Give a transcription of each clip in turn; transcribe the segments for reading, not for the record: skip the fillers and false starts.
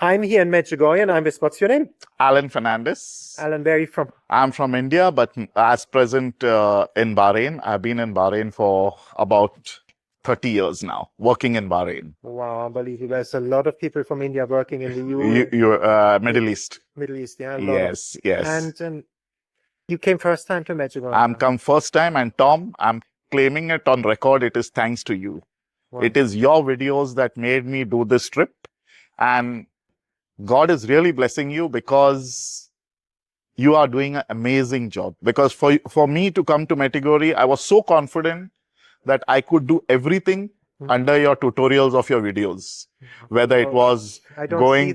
I'm here in Medjugorje and I'm with, what's your name? Alan Fernandez. Alan, where are you from? I'm from India, but as present in Bahrain. I've been in Bahrain for about 30 years now, working in Bahrain. Wow, unbelievable. There's a lot of people from India working in the Middle East. Middle East, yeah. Yes. And you came first time to Medjugorje? I'm come first time, and Tom, I'm claiming it on record. It is thanks to you. Wow. It is your videos that made me do this trip, and God is really blessing you because you are doing an amazing job. Because for me to come to Medjugorje, I was so confident that I could do everything under your tutorials of your videos. Whether it was going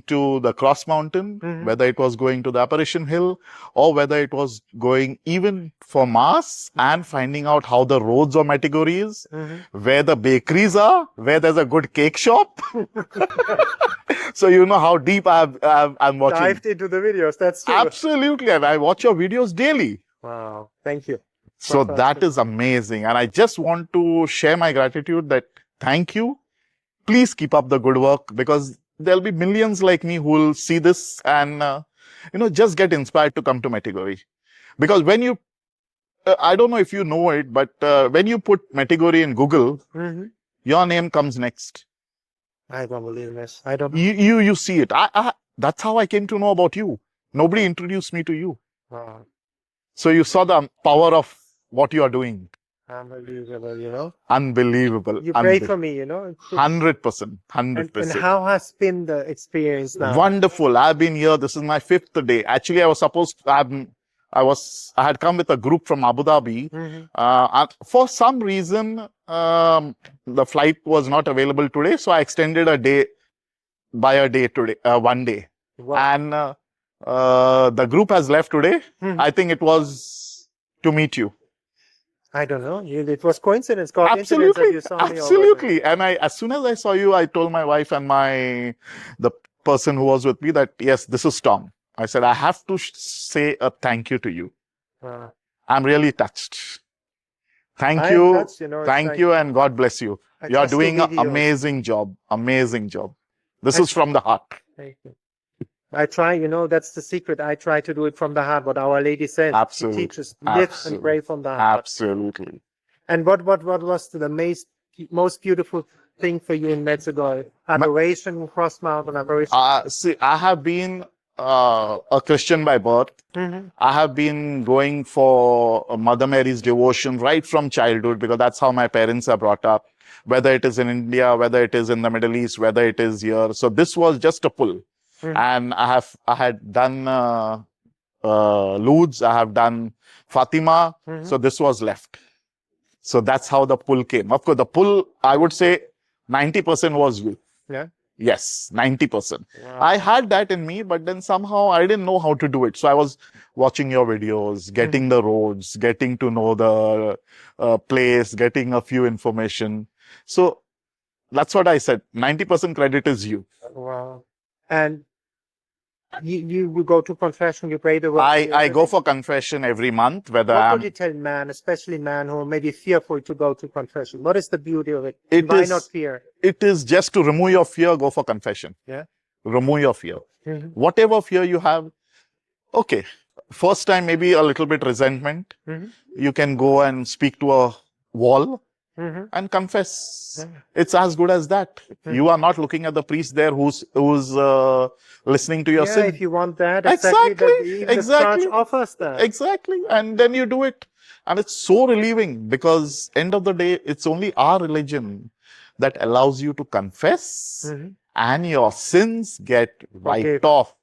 to the Cross Mountain, whether it was going to the Apparition Hill, or whether it was going even for Mass and finding out how the roads of Medjugorje is, where the bakeries are, where there's a good cake shop. So you know how deep I'm watching. Dived into the videos, that's true. Absolutely, and I watch your videos daily. Wow, thank you. So that is amazing. And I just want to share my gratitude that thank you. Please keep up the good work, because there'll be millions like me who will see this and, just get inspired to come to Medjugorje. Because when you, I don't know if you know it, but when you put Medjugorje in Google, your name comes next. I don't believe this. I don't. You see it. That's how I came to know about you. Nobody introduced me to you. Wow. So you saw the power of what you are doing. Unbelievable, Unbelievable. You pray for me, 100%. 100%. And how has been the experience now? Wonderful. I've been here. This is my 5th day. Actually, I had come with a group from Abu Dhabi. And for some reason, the flight was not available today. So I extended a day today, 1 day. Wow. And the group has left today. I think it was to meet you. I don't know. It was coincidence. Absolutely. That you saw me Absolutely. And as soon as I saw you, I told my wife and the person who was with me that, yes, this is Tom. I said, I have to say a thank you to you. I'm really touched. Thank you. Thank you, and God bless you. You're doing an amazing job. Amazing job. This is from the heart. Thank you. I try, that's the secret. I try to do it from the heart, what Our Lady said. Absolutely. She teaches, live and pray from the heart. Absolutely. And what was the most beautiful thing for you in Medjugorje? Adoration, Cross Mountain, adoration? See, I have been a Christian by birth. I have been going for Mother Mary's devotion right from childhood, because that's how my parents are brought up. Whether it is in India, whether it is in the Middle East, whether it is here. So this was just a pull. And I had done Lourdes, I have done Fatima, so this was left. So that's how the pull came. Of course, the pull, I would say 90% was you. Yeah. Yes, 90%. Wow. I had that in me, but then somehow I didn't know how to do it. So I was watching your videos, getting the roads, getting to know the place, getting a few information. So that's what I said. 90% credit is you. Wow. And you go to confession, you pray the word. I go for confession every month. What would you tell man, especially man who may be fearful to go to confession? What is the beauty of it? Why not fear? It is just to remove your fear, go for confession. Yeah. Remove your fear. Whatever fear you have, okay. First time, maybe a little bit resentment. You can go and speak to a wall and confess. It's as good as that. You are not looking at the priest there who's listening to your sin. If you want that, exactly. The church offers that. Exactly. And then you do it. And it's so relieving, because end of the day, it's only our religion that allows you to confess and your sins get wiped off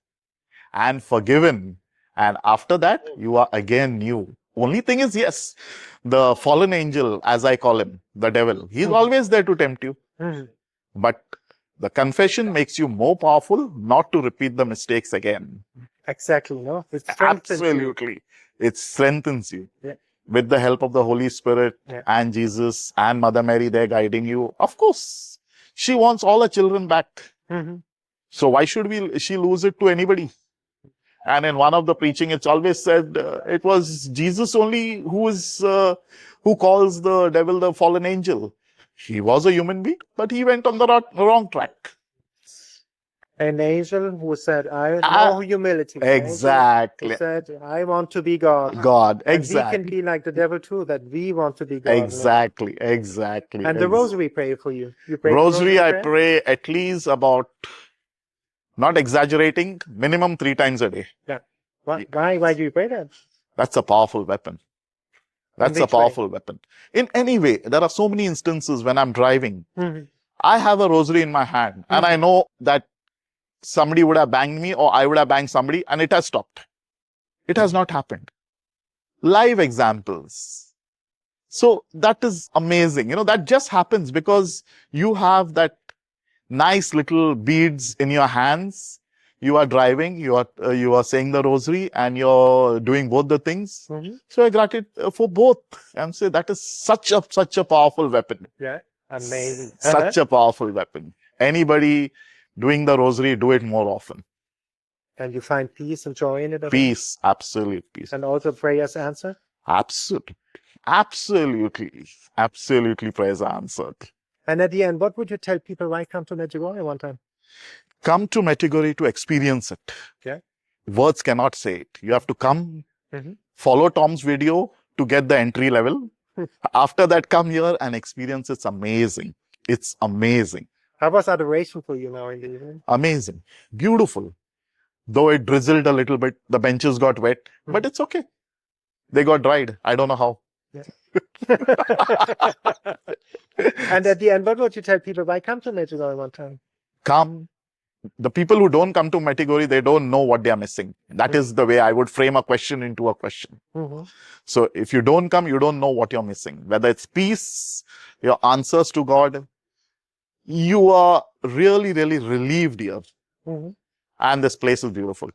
and forgiven. And after that, you are again new. Only thing is, yes, the fallen angel, as I call him, the devil, he's always there to tempt you. But the confession makes you more powerful not to repeat the mistakes again. Exactly, no? It strengthens Absolutely. you. It strengthens you. Yeah. With the help of the Holy Spirit and Jesus and Mother Mary there guiding you. Of course, she wants all her children back. So why should she lose it to anybody? And in one of the preaching, it's always said it was Jesus only who calls the devil the fallen angel. He was a human being, but he went on the wrong track. An angel who said, I know humility. An angel Exactly. who said, I want to be God. God. And we can Exactly. be like the devil too, that we want to be God. Exactly. Exactly. And the rosary pray for you. You pray Rosary, the I prayer? pray at least about, not exaggerating, minimum 3 times a day. Yeah. Why do you pray that? That's a powerful weapon. That's a which way? powerful weapon. In any way, there are so many instances when I'm driving, Mhm. I have a rosary in my hand and I know that somebody would have banged me or I would have banged somebody and it has stopped. It has not happened. Live examples. So that is amazing. You know, that just happens because you have that nice little beads in your hands. You are driving, you are saying the rosary and you're doing both the things. Mhm. So I got it for both and say that is such a powerful weapon. Yeah. Amazing. Such a powerful weapon. Anybody doing the rosary, do it more often. And you find peace and joy in it? Peace, absolute peace. And also prayers answered? Absolutely. Absolutely prayers are answered. And at the end, what would you tell people why come to Medjugorje one time? Come to Medjugorje to experience it. Yeah. Words cannot say it. You have to come, Mhm. follow Tom's video to get the entry level. After that, come here and experience. It's amazing. It's amazing. How was adoration for you now in the evening? Amazing. Beautiful. Though it drizzled a little bit, the benches got wet, but it's okay. They got dried. I don't know how. Yeah. And at the end, what would you tell people why come to Medjugorje one time? Come. The people who don't come to Medjugorje, they don't know what they are missing. That is the way I would frame a question into a question. Mm-hmm. So if you don't come, you don't know what you're missing. Whether it's peace, your answers to God, you are really, really relieved here. Mm-hmm. And this place is beautiful.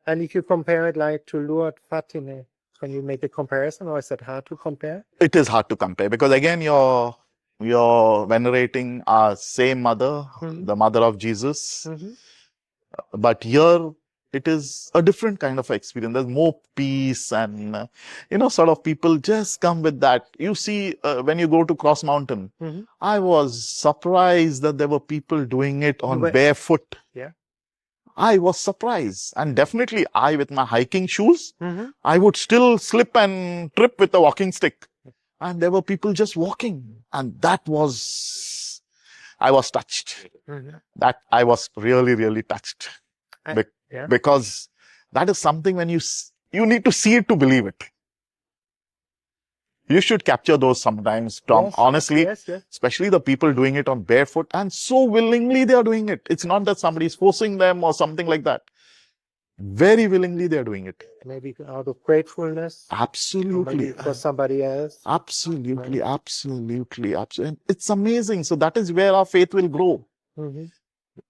And if you compare it like to Lourdes, Fatima, can you make a comparison or is it hard to compare? It is hard to compare because again, you're venerating our same mother, the mother of Jesus. Mm-hmm. But here it is a different kind of experience. There's more peace and, sort of people just come with that. You see, when you go to Cross Mountain, I was surprised that there were people doing it on barefoot. Yeah. I was surprised. And definitely I, with my hiking shoes, I would still slip and trip with a walking stick. And there were people just walking. And I was touched. That I was really, really touched. Because that is something when you need to see it to believe it. You should capture those sometimes, Tom. Yes, honestly, yes. Especially the people doing it on barefoot and so willingly they are doing it. It's not that somebody is forcing them or something like that. Very willingly they are doing it. Maybe out of gratefulness. Absolutely. Maybe for somebody else. Absolutely. It's amazing. So that is where our faith will grow.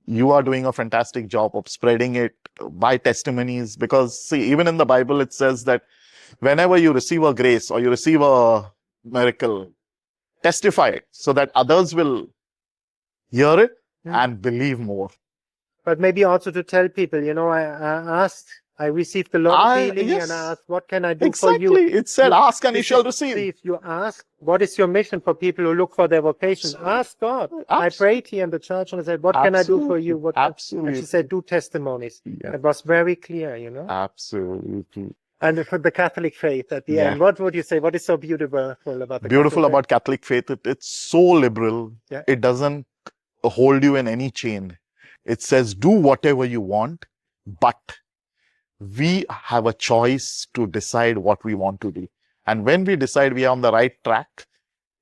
You are doing a fantastic job of spreading it by testimonies because see, even in the Bible, it says that whenever you receive a grace or you receive a miracle, testify it so that others will hear it and believe more. But maybe also to tell people, I received a lot of healing and I asked, what can I do for you? Exactly. It said, ask and you shall receive. If you ask, what is your mission for people who look for their vocation? Ask God. I prayed here in the church and I said, what can I do for you? Absolutely. And she said, do testimonies. Yeah. It was very clear, Absolutely. And for the Catholic faith at the end, what would you say? What is so beautiful about the Beautiful about Catholic faith? It's so liberal. Yeah. It doesn't hold you in any chain. It says, do whatever you want, but we have a choice to decide what we want to do. And when we decide we are on the right track,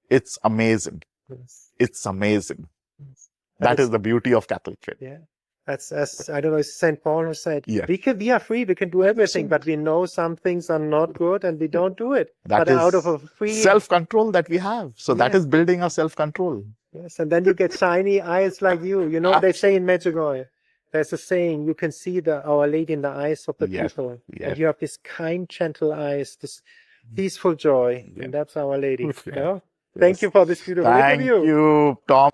it's amazing. Yes. It's amazing. Yes. That is the beauty of Catholic faith. Yeah. That's I don't know, St. Paul who said, Yeah. we are free, we can do everything, but we know some things are not good and we don't do it. That but is out of a free self-control that we have. So that is building our self-control. Yes, and then you get shiny eyes like you. They say in Medjugorje, there's a saying, you can see Our Lady in the eyes of the people. Yeah. And you have this kind, gentle eyes, this peaceful joy. And that's Our Lady. Thank you for this beautiful interview. Thank you, Tom.